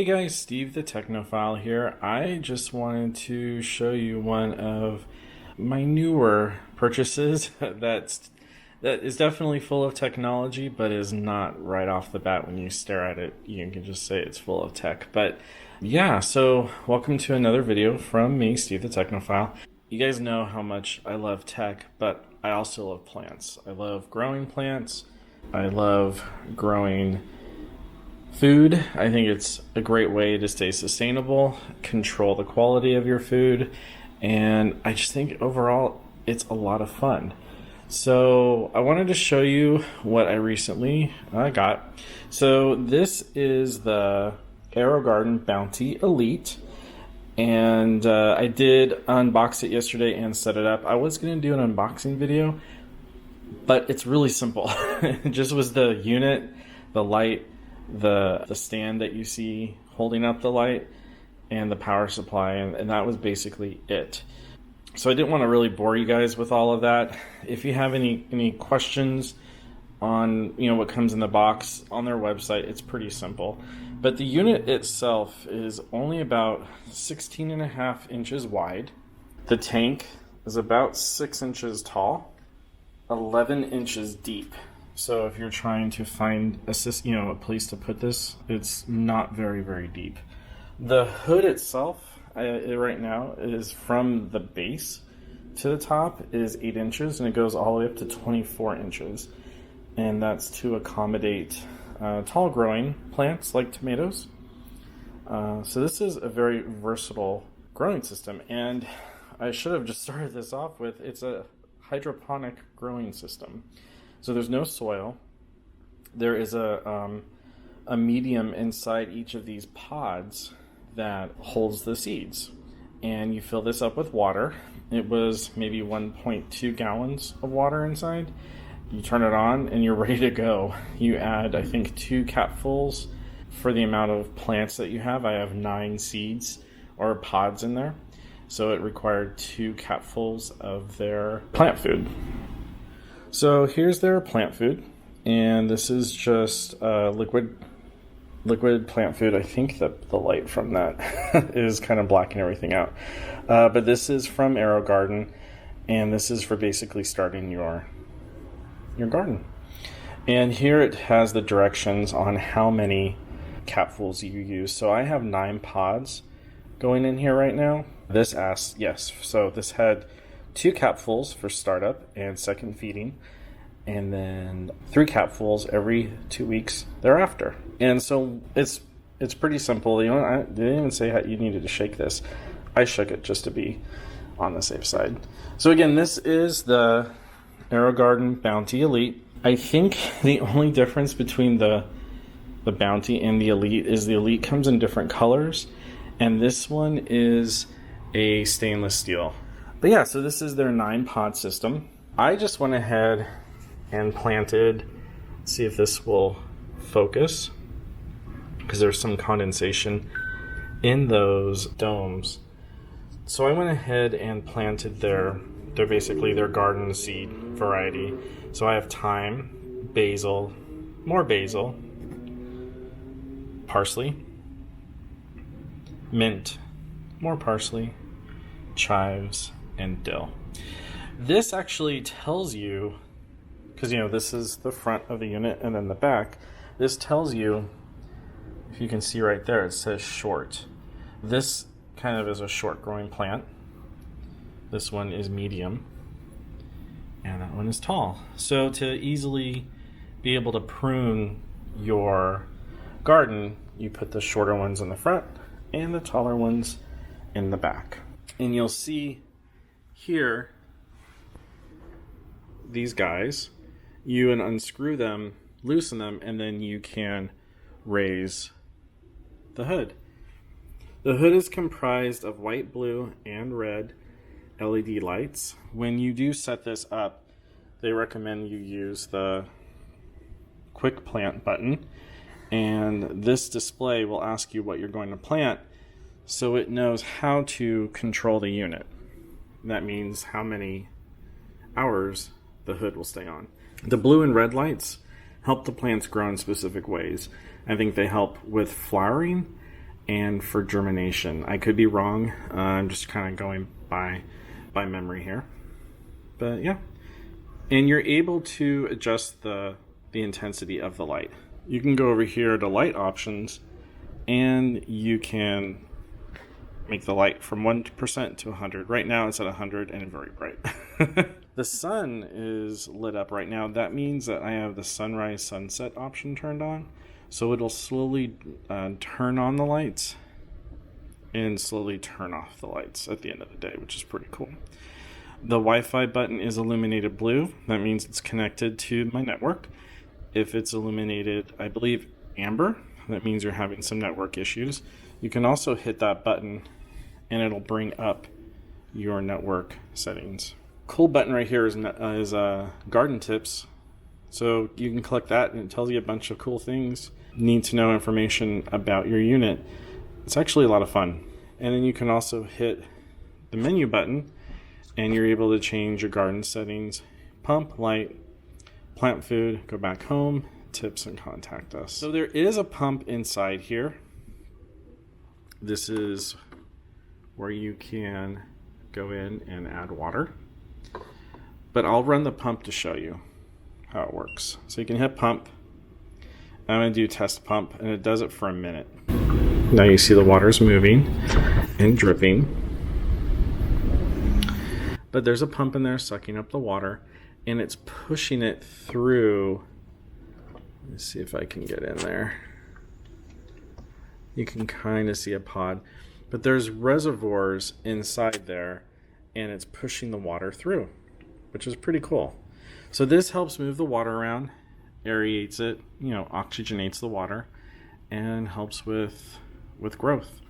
Hey guys, Steve the Technophile here. I just wanted to show you one of my newer purchases that is definitely full of technology, but is not right off the bat when you stare at it. You can just say it's full of tech. But yeah, so welcome to another video from me, Steve the Technophile. You guys know how much I love tech, but I also love plants. I love growing plants. I love growing food. I think it's a great way to stay sustainable, control the quality of your food, and I just think overall it's a lot of fun. So I wanted to show you what I recently got. So this is the AeroGarden Bounty Elite, and I did unbox it yesterday and set it up. I was going to do an unboxing video, but it's really simple. It just was the unit, the light, the stand that you see holding up the light, and the power supply, and that was basically it. So I didn't want to really bore you guys with all of that. If you have any questions on what comes in the box, on their website, it's pretty simple. But the unit itself is only about 16.5 inches wide. The tank is about 6 inches tall, 11 inches deep. So if you're trying to find a place to put this, it's not very, very deep. The hood itself, right now, is from the base to the top is 8 inches, and it goes all the way up to 24 inches. And that's to accommodate tall growing plants like tomatoes. So this is a very versatile growing system. And I should have just started this off with, it's a hydroponic growing system. So there's no soil. There is a medium inside each of these pods that holds the seeds. And you fill this up with water. It was maybe 1.2 gallons of water inside. You turn it on and you're ready to go. You add, I think, 2 capfuls for the amount of plants that you have. I have 9 seeds or pods in there. So it required 2 capfuls of their plant food. So here's their plant food, and this is just liquid plant food. I think that the light from that is kind of blacking everything out. But this is from AeroGarden, and this is for basically starting your garden. And here it has the directions on how many capfuls you use. So I have 9 pods going in here right now. This asks, yes, so this had 2 capfuls for startup and second feeding, and then 3 capfuls every 2 weeks thereafter. And so it's pretty simple. They didn't even say how you needed to shake this. I shook it just to be on the safe side. So again, this is the AeroGarden Bounty Elite. I think the only difference between the Bounty and the Elite is the Elite comes in different colors, and this one is a stainless steel. But yeah, so this is their 9-pod system. I just went ahead and planted, see if this will focus, because there's some condensation in those domes. So I went ahead and planted their basically their garden seed variety. So I have thyme, basil, more basil, parsley, mint, more parsley, chives, and dill. This actually tells you, because this is the front of the unit and then the back, this tells you, if you can see right there, it says short. This kind of is a short growing plant. This one is medium, and that one is tall. So to easily be able to prune your garden, you put the shorter ones in the front and the taller ones in the back. And you'll see here, these guys, you unscrew them, loosen them, and then you can raise the hood. The hood is comprised of white, blue, and red LED lights. When you do set this up, they recommend you use the quick plant button, and this display will ask you what you're going to plant, so it knows how to control the unit. That means how many hours the hood will stay on. The blue and red lights help the plants grow in specific ways. I think they help with flowering and for germination. I could be wrong. I'm just kind of going by memory here. But yeah. And you're able to adjust the intensity of the light. You can go over here to light options, and you can make the light from 1% to 100. Right now it's at 100 and very bright. The sun is lit up right now. That means that I have the sunrise sunset option turned on. So it'll slowly turn on the lights and slowly turn off the lights at the end of the day, which is pretty cool. The Wi-Fi button is illuminated blue. That means it's connected to my network. If it's illuminated, I believe, amber, that means you're having some network issues. You can also hit that button and it'll bring up your network settings. Cool button right here is garden tips. So you can click that and it tells you a bunch of cool things. Need to know information about your unit. It's actually a lot of fun. And then you can also hit the menu button and you're able to change your garden settings, pump, light, plant food, go back home, tips, and contact us. So there is a pump inside here. This is where you can go in and add water. But I'll run the pump to show you how it works. So you can hit pump. I'm going to do test pump, and it does it for a minute. Now you see the water's moving and dripping. But there's a pump in there sucking up the water, and it's pushing it through. Let's see if I can get in there. You can kind of see a pod. But there's reservoirs inside there, and it's pushing the water through, which is pretty cool. So this helps move the water around, aerates it, oxygenates the water, and helps with growth.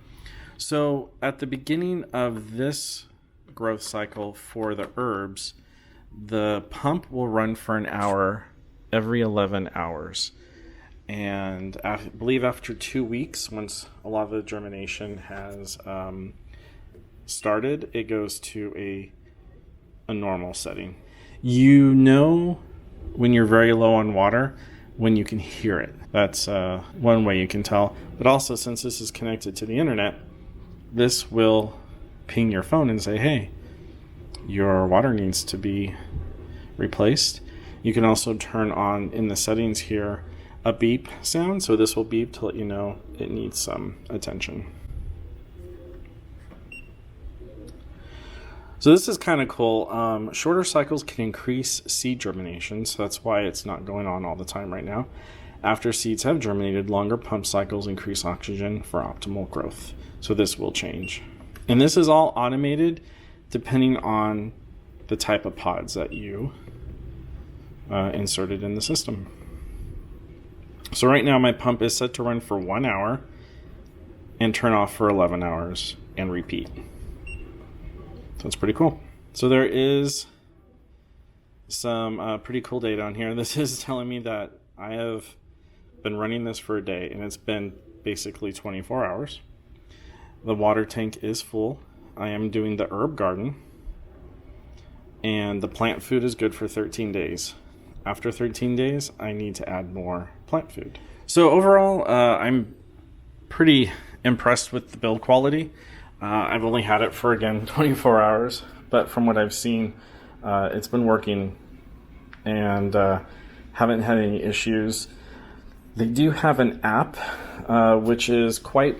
So at the beginning of this growth cycle for the herbs, the pump will run for an hour every 11 hours. And I believe after 2 weeks, once a lot of the germination has started, it goes to a normal setting. You know when you're very low on water when you can hear it. That's one way you can tell. But also, since this is connected to the internet, this will ping your phone and say, hey, your water needs to be replaced. You can also turn on in the settings here a beep sound, so this will beep to let you know it needs some attention. So this is kind of cool. Shorter cycles can increase seed germination, so that's why it's not going on all the time right now. After seeds have germinated, longer pump cycles increase oxygen for optimal growth. So this will change. And this is all automated depending on the type of pods that you inserted in the system. So right now my pump is set to run for 1 hour and turn off for 11 hours and repeat. So it's pretty cool. So there is some pretty cool data on here. This is telling me that I have been running this for a day and it's been basically 24 hours. The water tank is full. I am doing the herb garden and the plant food is good for 13 days. After 13 days, I need to add more plant food. So overall, I'm pretty impressed with the build quality. I've only had it for, again, 24 hours, but from what I've seen, it's been working and haven't had any issues. They do have an app, which is quite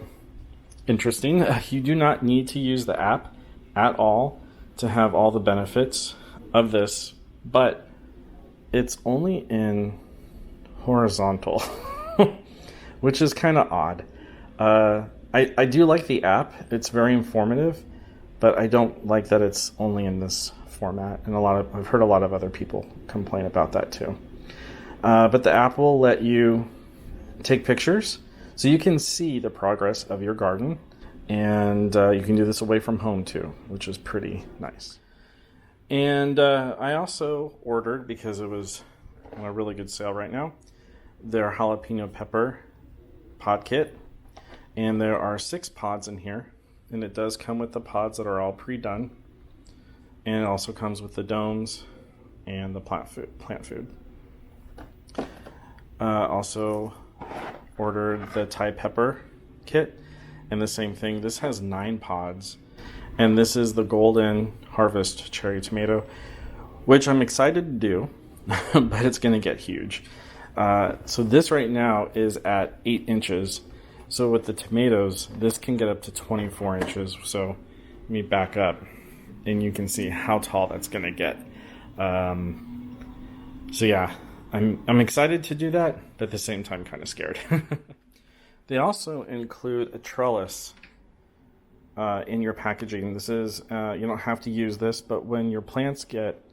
interesting. You do not need to use the app at all to have all the benefits of this, but it's only in horizontal, which is kind of odd. I do like the app. It's very informative, but I don't like that it's only in this format. And I've heard a lot of other people complain about that too. But the app will let you take pictures so you can see the progress of your garden. And you can do this away from home too, which is pretty nice. And I also ordered, because it was on a really good sale right now, their jalapeno pepper pod kit. And there are 6 pods in here. And it does come with the pods that are all pre-done. And it also comes with the domes and the plant food. Also ordered the Thai pepper kit. And the same thing, this has 9 pods. And this is the Golden Harvest cherry tomato, which I'm excited to do, but it's going to get huge. So this right now is at 8 inches. So with the tomatoes, this can get up to 24 inches. So let me back up and you can see how tall that's going to get. So yeah, I'm excited to do that, but at the same time kind of scared. They also include a trellis in your packaging. This is, you don't have to use this, but when your plants get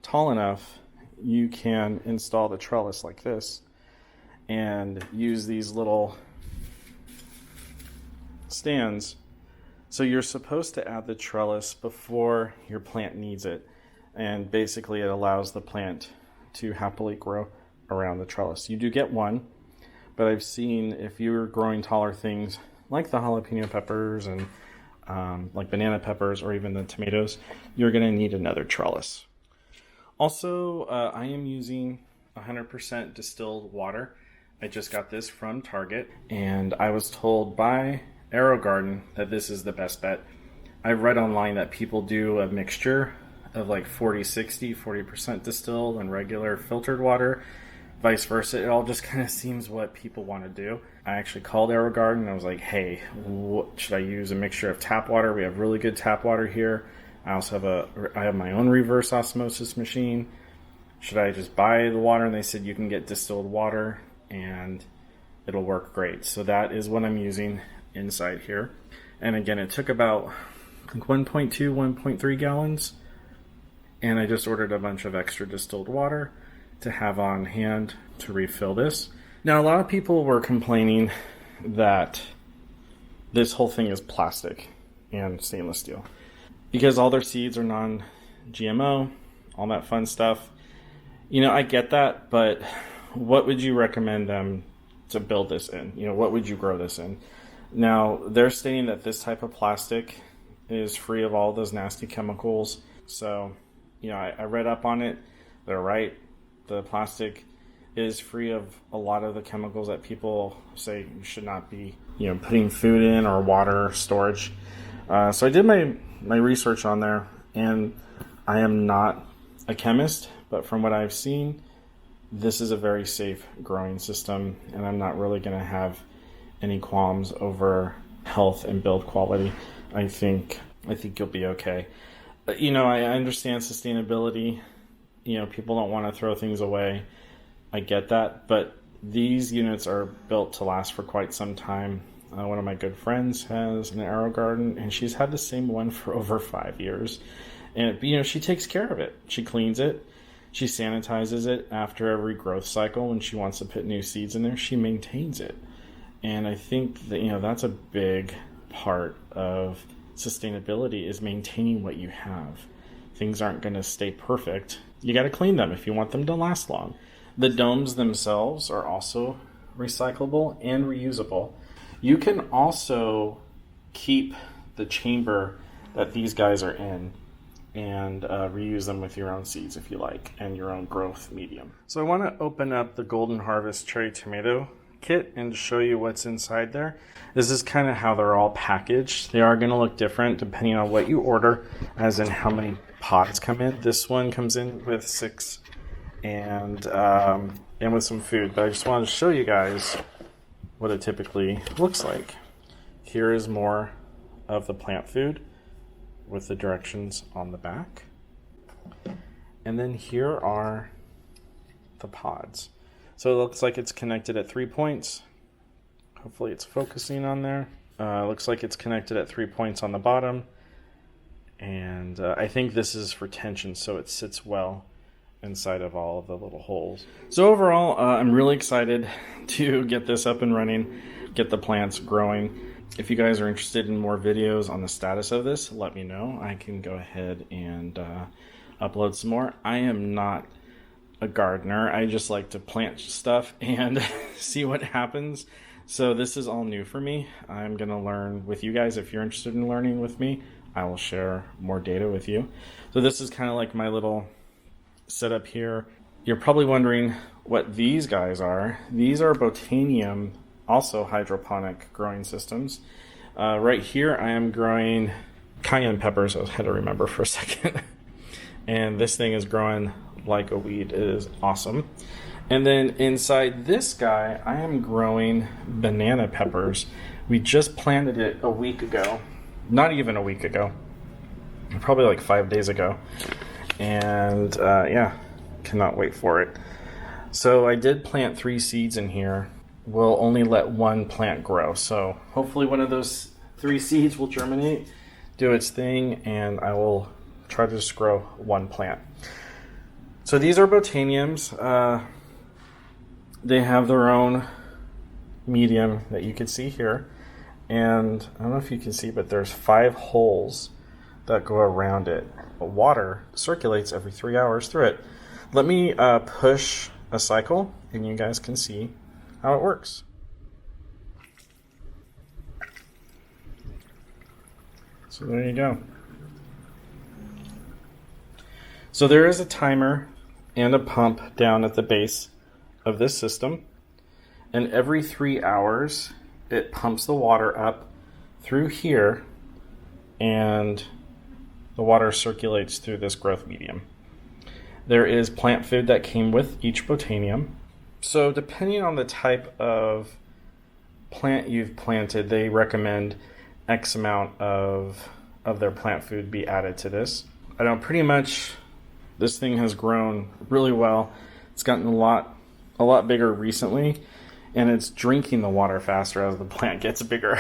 tall enough, you can install the trellis like this and use these little stands. So you're supposed to add the trellis before your plant needs it, and basically it allows the plant to happily grow around the trellis. You do get one, but I've seen if you're growing taller things like the jalapeno peppers and like banana peppers or even the tomatoes, you're going to need another trellis. Also, I am using 100% distilled water. I just got this from Target, and I was told by AeroGarden that this is the best bet. I've read online that people do a mixture of like 40-60, 40% distilled and regular filtered water, vice versa. It all just kind of seems what people want to do. I actually called AeroGarden and I was like, hey, should I use a mixture of tap water? We have really good tap water here. I also have my own reverse osmosis machine. Should I just buy the water? And they said you can get distilled water and it'll work great. So that is what I'm using inside here. And again, it took about 1.2, 1.3 gallons. And I just ordered a bunch of extra distilled water to have on hand to refill this. Now, a lot of people were complaining that this whole thing is plastic and stainless steel because all their seeds are non-GMO, all that fun stuff. You know, I get that, but what would you recommend them to build this in? You know, what would you grow this in? Now, they're stating that this type of plastic is free of all those nasty chemicals. So, you know, I read up on it. They're right. The plastic is free of a lot of the chemicals that people say you should not be, you know, putting food in or water storage. So I did my research on there, and I am not a chemist, but from what I've seen, this is a very safe growing system, and I'm not really going to have any qualms over health and build quality. I think you'll be okay. You know, I understand sustainability. You know, people don't want to throw things away. I get that, but these units are built to last for quite some time. One of my good friends has an AeroGarden, and she's had the same one for over 5 years. And, you know, she takes care of it. She cleans it. She sanitizes it after every growth cycle. When she wants to put new seeds in there, she maintains it. And I think that, you know, that's a big part of sustainability, is maintaining what you have. Things aren't going to stay perfect. You got to clean them if you want them to last long. The domes themselves are also recyclable and reusable. You can also keep the chamber that these guys are in and reuse them with your own seeds if you like, and your own growth medium. So I want to open up the Golden Harvest cherry tomato kit and show you what's inside there. This is kind of how they're all packaged. They are going to look different depending on what you order, as in how many pods come in. This one comes in with 6 and with some food, but I just wanted to show you guys what it typically looks like. Here is more of the plant food with the directions on the back. And then here are the pods. So it looks like it's connected at 3 points. Hopefully it's focusing on there. Looks like it's connected at 3 points on the bottom. And I think this is for tension, so it sits well inside of all of the little holes. So overall, I'm really excited to get this up and running, get the plants growing. If you guys are interested in more videos on the status of this, let me know. I can go ahead and upload some more. I am not a gardener. I just like to plant stuff and see what happens. So this is all new for me. I'm going to learn with you guys. If you're interested in learning with me, I will share more data with you. So this is kind of like my little setup here. You're probably wondering what these guys are. These are Botanium, also hydroponic growing systems. Right here I am growing cayenne peppers. I had to remember for a second. And this thing is growing like a weed. It is awesome. And then inside this guy, I am growing banana peppers. We just planted it a week ago. Not even a week ago. Probably like 5 days ago. And yeah, cannot wait for it. So I did plant 3 seeds in here. We'll only let 1 plant grow. So hopefully one of those 3 seeds will germinate, do its thing, and I will try to just grow 1 plant. So these are Botaniums. They have their own medium that you can see here. And I don't know if you can see, but there's 5 holes that go around it. Water circulates every 3 hours through it. Let me push a cycle and you guys can see how it works. So there you go. So there is a timer and a pump down at the base of this system, and every 3 hours it pumps the water up through here and the water circulates through this growth medium. There is plant food that came with each Botanium. So depending on the type of plant you've planted, they recommend X amount of their plant food be added to this. I know pretty much this thing has grown really well. It's gotten a lot bigger recently, and it's drinking the water faster as the plant gets bigger.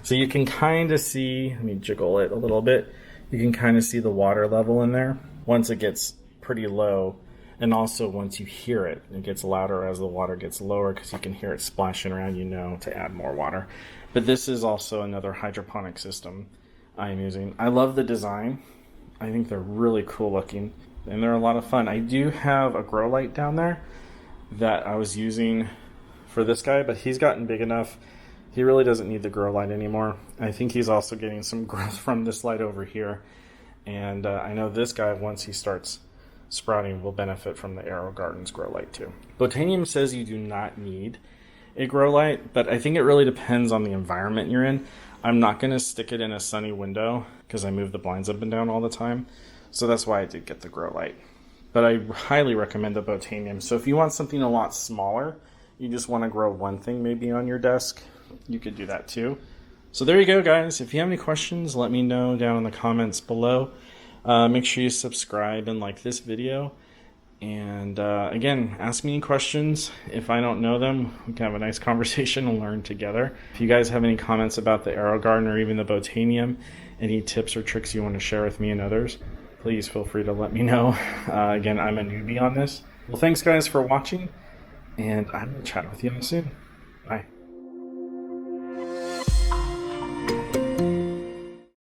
So you can kind of see, let me jiggle it a little bit, you can kind of see the water level in there once it gets pretty low, and also once you hear it, it gets louder as the water gets lower because you can hear it splashing around, you know, to add more water. But this is also another hydroponic system I am using. I love the design. I think they're really cool looking and they're a lot of fun. I do have a grow light down there that I was using for this guy, but he's gotten big enough. He really doesn't need the grow light anymore. I think he's also getting some growth from this light over here. And I know this guy, once he starts sprouting, will benefit from the AeroGardens grow light too. Botanium says you do not need a grow light, but I think it really depends on the environment you're in. I'm not going to stick it in a sunny window because I move the blinds up and down all the time. So that's why I did get the grow light. But I highly recommend the Botanium. So if you want something a lot smaller, you just want to grow one thing maybe on your desk, you could do that too. So there you go, guys. If you have any questions, let me know down in the comments below. Make sure you subscribe and like this video. And again, ask me any questions. If I don't know them, we can have a nice conversation and learn together. If you guys have any comments about the AeroGarden or even the Botanium, any tips or tricks you want to share with me and others, please feel free to let me know. Again, I'm a newbie on this. Well, thanks guys for watching, and I'm going to chat with you soon. Bye.